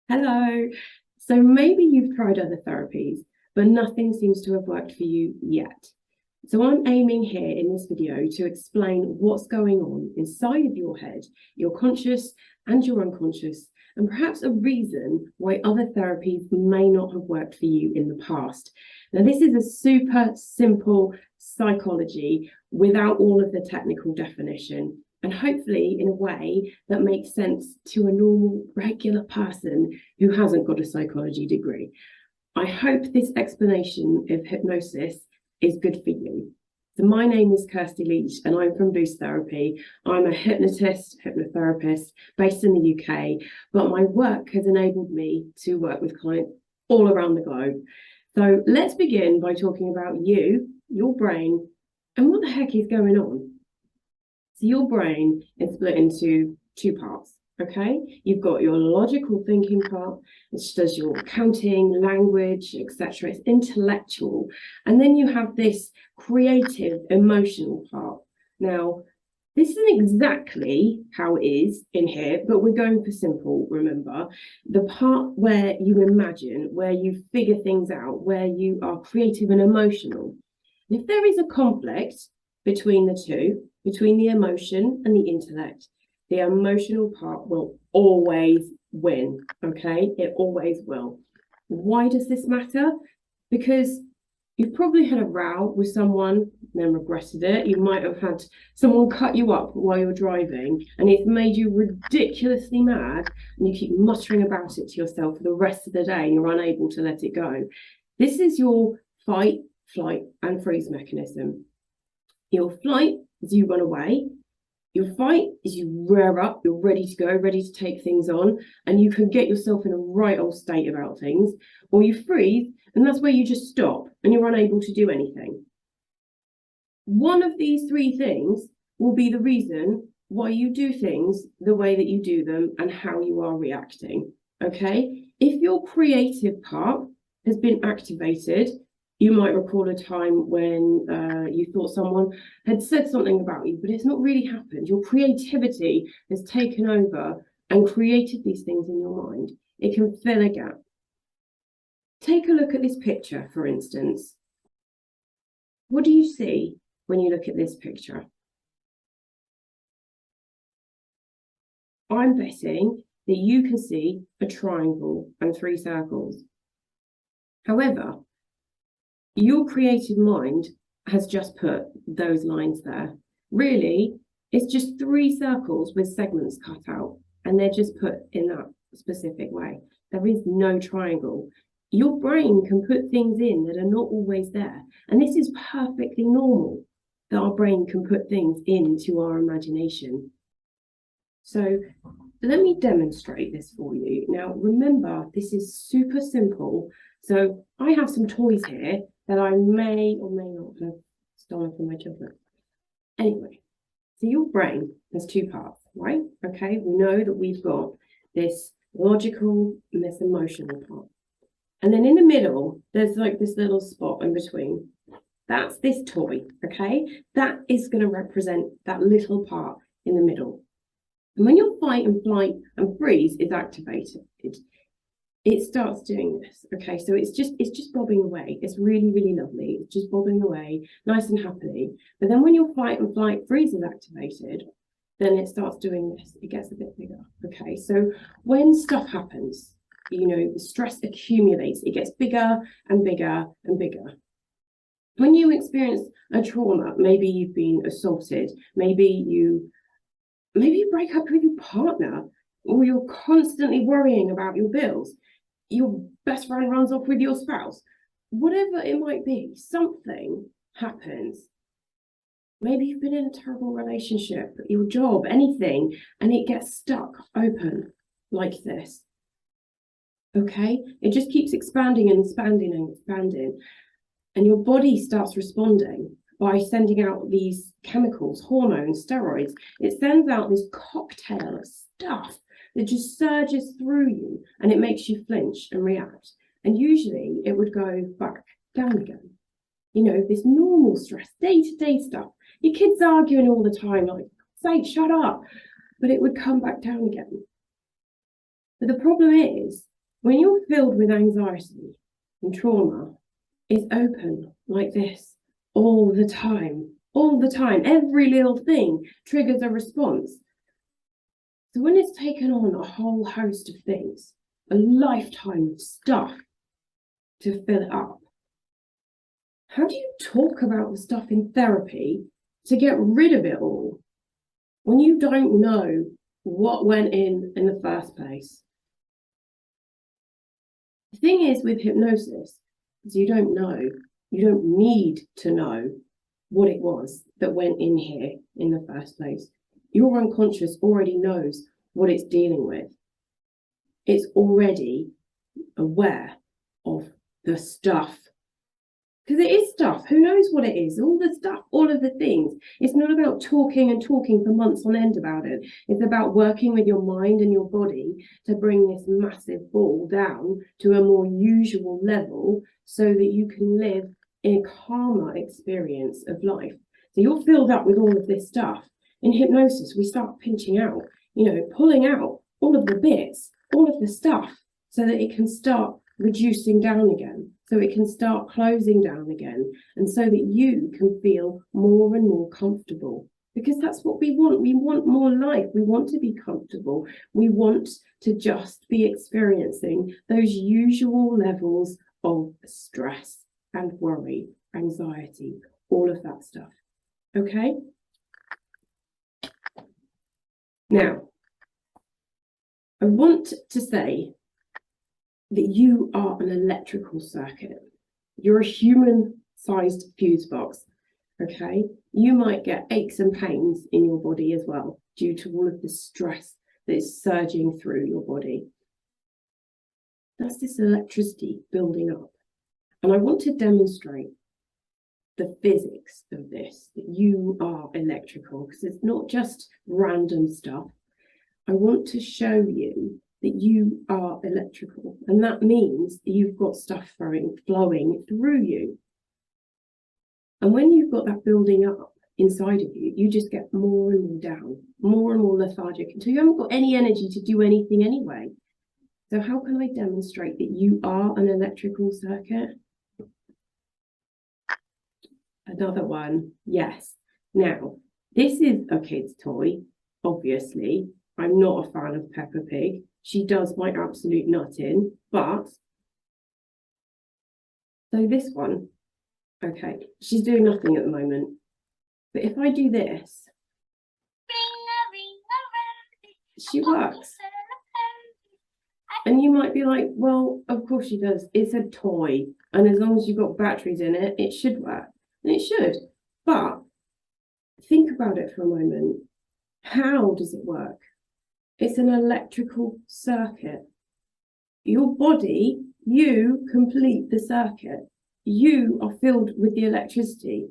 Hello. So maybe you've tried other therapies, but nothing seems to have worked for you yet. So I'm aiming here in this video to explain what's going on inside of your head, your conscious and your unconscious, and perhaps a reason why other therapies may not have worked for you in the past. Now, this is a super simple psychology without all of the technical definition, and hopefully in a way that makes sense to a normal, regular person who hasn't got a psychology degree. I hope this explanation of hypnosis is good for you. So my name is Kirsty Leach and I'm from Boost Therapy. I'm a hypnotist, hypnotherapist based in the UK, but my work has enabled me to work with clients all around the globe. So let's begin by talking about you, your brain, and what the heck is going on. So your brain is split into two parts, okay? You've got your logical thinking part, which does your counting, language, etc. It's intellectual. And then you have this creative, emotional part. Now, this isn't exactly how it is in here, but we're going for simple, remember. The part where you imagine, where you figure things out, where you are creative and emotional. And if there is a conflict between the two, between the emotion and the intellect, the emotional part will always win, okay? It always will. Why does this matter? Because you've probably had a row with someone, then regretted it. You might have had someone cut you up while you're driving, and it's made you ridiculously mad, and you keep muttering about it to yourself for the rest of the day, and you're unable to let it go. This is your fight, flight, and freeze mechanism. Your flight is you run away. Your fight is you rear up, you're ready to go, ready to take things on, and you can get yourself in a right old state about things. Or you freeze, and that's where you just stop and you're unable to do anything. One of these three things will be the reason why you do things the way that you do them and how you are reacting, okay? If your creative part has been activated, you might recall a time when you thought someone had said something about you, but it's not really happened. Your creativity has taken over and created these things in your mind. It can fill a gap. Take a look at this picture, for instance. What do you see when you look at this picture? I'm betting that you can see a triangle and three circles. However, your creative mind has just put those lines there. Really, it's just three circles with segments cut out, and they're just put in that specific way. There is no triangle. Your brain can put things in that are not always there, and this is perfectly normal that our brain can put things into our imagination. So let me demonstrate this for you. Now, remember, this is super simple. So I have some toys here that I may or may not have stolen from my children. Anyway, so your brain has two parts, right? Okay, we know that we've got this logical and this emotional part. And then in the middle, there's like this little spot in between. That's this toy, okay? That is going to represent that little part in the middle. And when your fight and flight and freeze is activated, it starts doing this. Okay, so it's just bobbing away. It's really, really lovely. It's just bobbing away, nice and happily. But then when your fight and flight freeze is activated, then it starts doing this. It gets a bit bigger. Okay, so when stuff happens, you know, the stress accumulates. It gets bigger and bigger and bigger. When you experience a trauma, maybe you've been assaulted, maybe you break up with your partner, or you're constantly worrying about your bills, your best friend runs off with your spouse, whatever it might be, something happens. Maybe you've been in a terrible relationship, your job, anything, and it gets stuck open like this. Okay, it just keeps expanding and expanding and expanding, and your body starts responding by sending out these chemicals, hormones, steroids. It sends out this cocktail of stuff that just surges through you, and it makes you flinch and react. And usually it would go back down again. You know, this normal stress, day-to-day stuff. Your kids arguing all the time, like, say, shut up. But it would come back down again. But the problem is When you're filled with anxiety and trauma, it's open like this all the time. All the time. Every little thing triggers a response. So when it's taken on a whole host of things, a lifetime of stuff to fill it up, how do you talk about the stuff in therapy to get rid of it all when you don't know what went in the first place? The thing is with hypnosis, is you don't know, you don't need to know what it was that went in here in the first place. Your unconscious already knows what it's dealing with. It's already aware of the stuff. Because it is stuff. Who knows what it is? All the stuff, all of the things. It's not about talking and talking for months on end about it. It's about working with your mind and your body to bring this massive ball down to a more usual level so that you can live in a calmer experience of life. So you're filled up with all of this stuff. In hypnosis, we start pinching out, pulling out all of the bits, all of the stuff, so that it can start reducing down again, so it can start closing down again, and so that you can feel more and more comfortable. Because that's what we want. We want more life. We want to be comfortable. We want to just be experiencing those usual levels of stress and worry, anxiety, all of that stuff. Okay? Now, I want to say that you are an electrical circuit. You're a human-sized fuse box, okay? You might get aches and pains in your body as well due to all of the stress that is surging through your body. That's this electricity building up. And I want to demonstrate the physics of this, that you are electrical, because it's not just random stuff. I want to show you that you are electrical, and that means that you've got stuff flowing through you. And when you've got that building up inside of you, you just get more and more down, more and more lethargic, until you haven't got any energy to do anything anyway. So how can I demonstrate that you are an electrical circuit? Another one, yes. Now, this is a kid's toy, obviously. I'm not a fan of Peppa Pig. She does my absolute nut in, but so this one, okay, she's doing nothing at the moment. But if I do this, she works. And you might be like, well, of course she does. It's a toy. And as long as you've got batteries in it, it should work. And it should. But think about it for a moment. How does it work? It's an electrical circuit. Your body, you complete the circuit. You are filled with the electricity.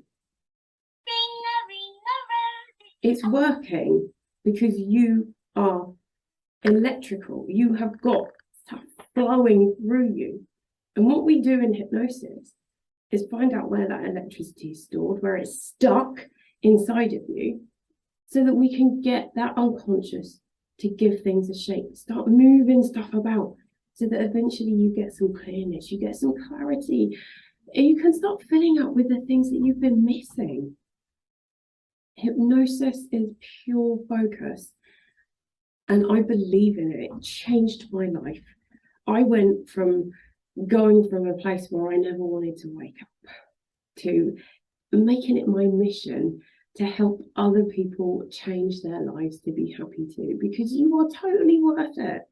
It's working because you are electrical. You have got stuff flowing through you. And what we do in hypnosis is find out where that electricity is stored, where it's stuck inside of you, so that we can get that unconscious to give things a shape, start moving stuff about, so that eventually you get some clearness, you get some clarity, and you can start filling up with the things that you've been missing. Hypnosis is pure focus, and I believe in it. It changed my life. I went from going from a place where I never wanted to wake up to making it my mission to help other people change their lives to be happy too, because you are totally worth it.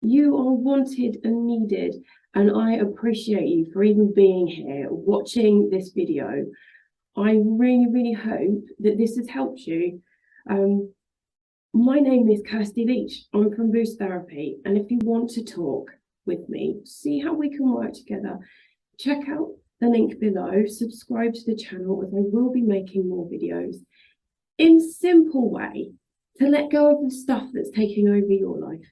You are wanted and needed, and I appreciate you for even being here, watching this video. I really, really hope that this has helped you. My name is Kirsty Leach. I'm from Boost Therapy, and if you want to talk with me, see how we can work together, check out the link below, subscribe to the channel, as I will be making more videos in a simple way to let go of the stuff that's taking over your life.